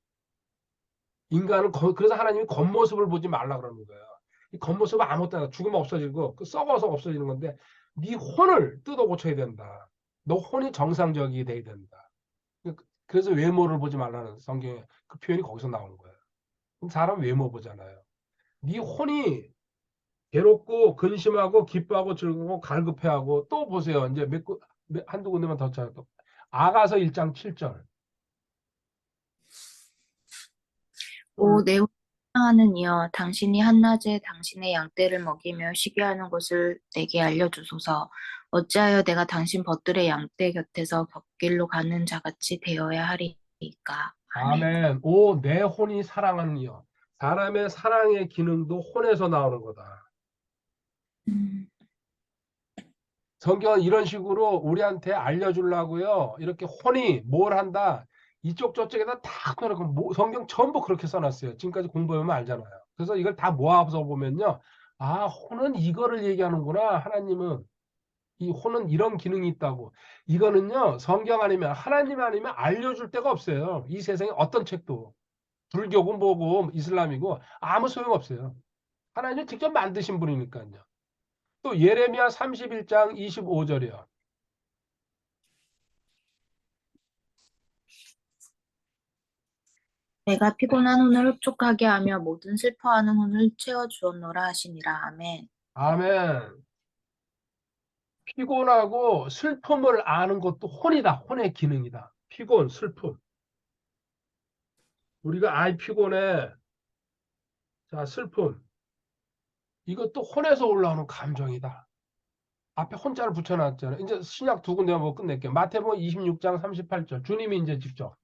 인간은 그래서 하나님이 겉모습을 보지 말라 그러는 거예요. 이 겉모습은 아무것도 아니라 죽으면 없어지고 그 썩어서 없어지는 건데 네 혼을 뜯어 고쳐야 된다. 너 혼이 정상적이 돼야 된다. 그래서 외모를 보지 말라는 성경에 그 표현이 거기서 나온 거예요. 그럼 사람 외모 보잖아요. 네 혼이 괴롭고 근심하고 기뻐하고 즐거워 갈급해하고 또 보세요. 이제 한두 군데만 더 찾아도 아가서 1장 7절. 오, 내 사랑하는 이여, 당신이 한낮에 당신의 양떼를 먹이며 쉬게 하는 곳을 내게 알려주소서. 어찌하여 내가 당신 벗들의 양떼 곁에서 곁길로 가는 자같이 되어야 하리까. 아멘. 아멘. 오, 내 혼이 사랑하는 이여. 사람의 사랑의 기능도 혼에서 나오는 거다. 음, 성경은 이런 식으로 우리한테 알려주려고요. 이렇게 혼이 뭘 한다. 이쪽 저쪽에다 다 써놓고 성경 전부 그렇게 써놨어요. 지금까지 공부해보면 알잖아요. 그래서 이걸 다 모아서 보면요. 아, 혼은 이거를 얘기하는구나. 하나님은. 이 혼은 이런 기능이 있다고. 이거는요. 성경 아니면 하나님 아니면 알려줄 데가 없어요. 이 세상에 어떤 책도. 불교고 뭐고 이슬람이고 아무 소용없어요. 하나님은 직접 만드신 분이니까요. 또 예레미야 31장 25절이요. 내가 피곤한 혼을 흡족하게 하며 모든 슬퍼하는 혼을 채워주었노라 하시니라. 아멘. 아멘. 피곤하고 슬픔을 아는 것도 혼이다. 혼의 기능이다. 피곤, 슬픔. 우리가 아이 피곤해. 자, 슬픔. 이것도 혼에서 올라오는 감정이다. 앞에 혼자를 붙여놨잖아요. 이제 신약 두 군데만 보고 끝낼게요. 마태복음 26장 38절. 주님이 이제 직접.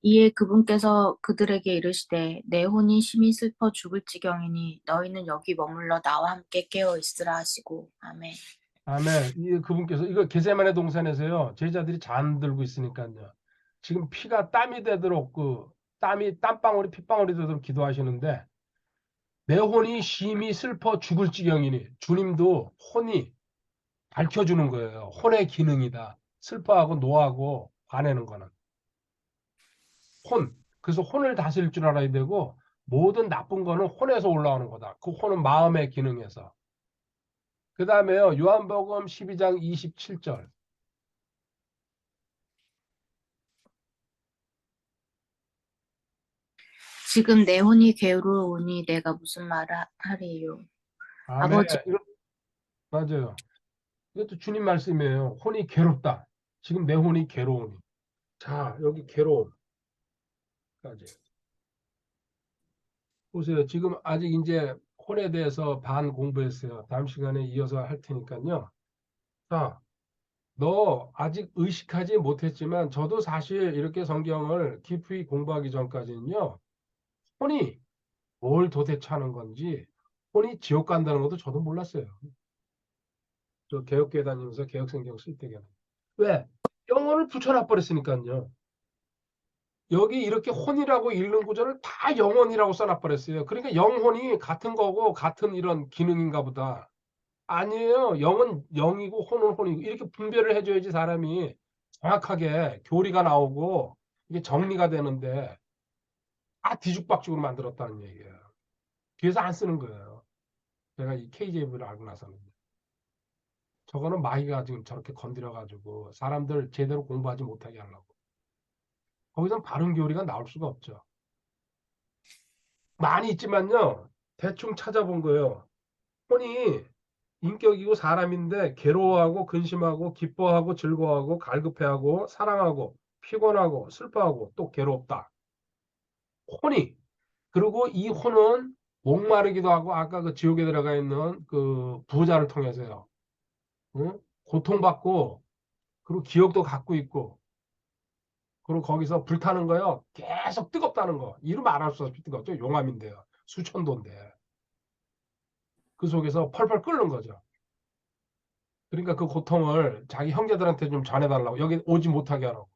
이에 그분께서 그들에게 이르시되 내 혼이 심히 슬퍼 죽을 지경이니 너희는 여기 머물러 나와 함께 깨어 있으라 하시고. 아멘. 아멘. 그분께서 이거 겟세마네 동산에서요. 제자들이 잠들고 있으니까요. 지금 피가 땀이 되도록 땀이 땀방울이 핏방울이 되도록 기도하시는데 내 혼이 심히 슬퍼 죽을 지경이니 주님도 혼이 밝혀주는 거예요. 혼의 기능이다. 슬퍼하고 노하고 화내는 거는 혼. 그래서 혼을 다스릴 줄 알아야 되고 모든 나쁜 거는 혼에서 올라오는 거다. 그 혼은 마음의 기능에서. 그 다음에요. 요한복음 12장 27절. 지금 내 혼이 게으르오니 내가 무슨 말을 하리요. 아멘. 아버지, 이거 맞아요. 이것도 주님 말씀이에요. 혼이 괴롭다. 지금 내 혼이 괴로우니. 자, 여기 괴로움까지. 보세요. 지금 아직 이제 혼에 대해서 반 공부했어요. 다음 시간에 이어서 할 테니까요. 자, 너 아직 의식하지 못했지만 저도 사실 이렇게 성경을 깊이 공부하기 전까지는요. 혼이 뭘 도대체 하는 건지 혼이 지옥 간다는 것도 저도 몰랐어요. 저 개혁교회 다니면서 개혁성경 쓸 때에는. 왜? 영어를 붙여놔 버렸으니까요. 여기 이렇게 혼이라고 읽는 구절을 다 영혼이라고 써놔 버렸어요. 그러니까 영혼이 같은 거고 같은 이런 기능인가 보다. 아니에요. 영은 영이고 혼은 혼이고 이렇게 분별을 해줘야지 사람이 정확하게 교리가 나오고 이게 정리가 되는데 다 뒤죽박죽으로 만들었다는 얘기예요. 그래서 안 쓰는 거예요. 제가 이 KJV를 알고 나서는. 저거는 마귀가 지금 저렇게 건드려가지고 사람들 제대로 공부하지 못하게 하려고. 거기선 바른 교리가 나올 수가 없죠. 많이 있지만요. 대충 찾아본 거예요. 혼이 인격이고 사람인데 괴로워하고 근심하고 기뻐하고 즐거워하고 갈급해하고 사랑하고 피곤하고 슬퍼하고 또 괴롭다. 혼이. 그리고 이 혼은 목마르기도 하고 아까 그 지옥에 들어가 있는 그 부자를 통해서요. 응? 고통받고 그리고 기억도 갖고 있고 그리고 거기서 불타는 거요. 계속 뜨겁다는 거. 이루 말할 수 없이 뜨겁죠. 용암인데요. 수천도인데. 그 속에서 펄펄 끓는 거죠. 그러니까 그 고통을 자기 형제들한테 좀 전해달라고, 여기 오지 못하게 하라고.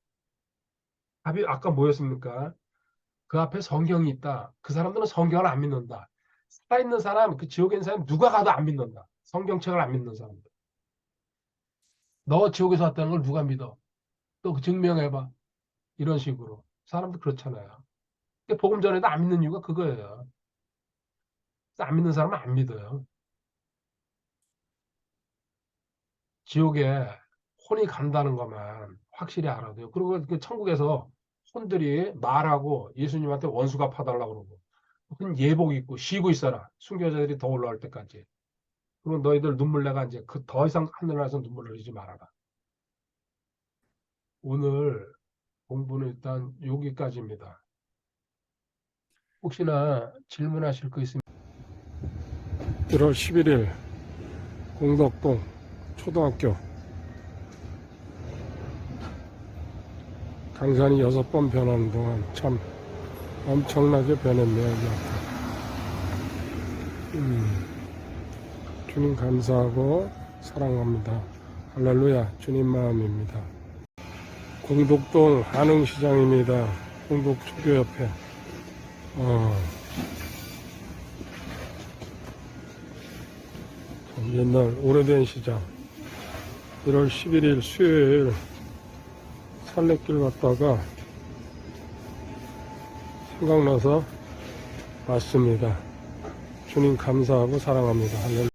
답이 아까 뭐였습니까? 그 앞에 성경이 있다. 그 사람들은 성경을 안 믿는다. 살아있는 사람, 그 지옥에 있는 사람 누가 가도 안 믿는다. 성경책을 안 믿는 사람들. 너 지옥에서 왔다는 걸 누가 믿어? 또 증명해봐. 이런 식으로. 사람들 그렇잖아요. 복음 전에도 안 믿는 이유가 그거예요. 안 믿는 사람은 안 믿어요. 지옥에 혼이 간다는 것만 확실히 알아야 돼요. 그리고 그 천국에서 혼들이 말하고 예수님한테 원수 갚아달라고 그러고, 그건 예복 입고 쉬고 있어라. 순교자들이 더 올라올 때까지. 그리고 너희들 눈물 내가 이제 그 더 이상 하늘나라에서 눈물 흘리지 말아라. 오늘 공부는 일단 여기까지입니다. 혹시나 질문하실 거 있으면 1월 11일 공덕동 초등학교 강산이 6번 변하는 동안 참 엄청나게 변했네요. 이 앞에. 주님 감사하고 사랑합니다. 할렐루야. 주님 마음입니다. 공덕동 한흥시장입니다. 공덕 초교 옆에. 옛날 오래된 시장. 1월 11일 수요일 산례길 갔다가 생각나서 왔습니다. 주님 감사하고 사랑합니다. 할렐루야.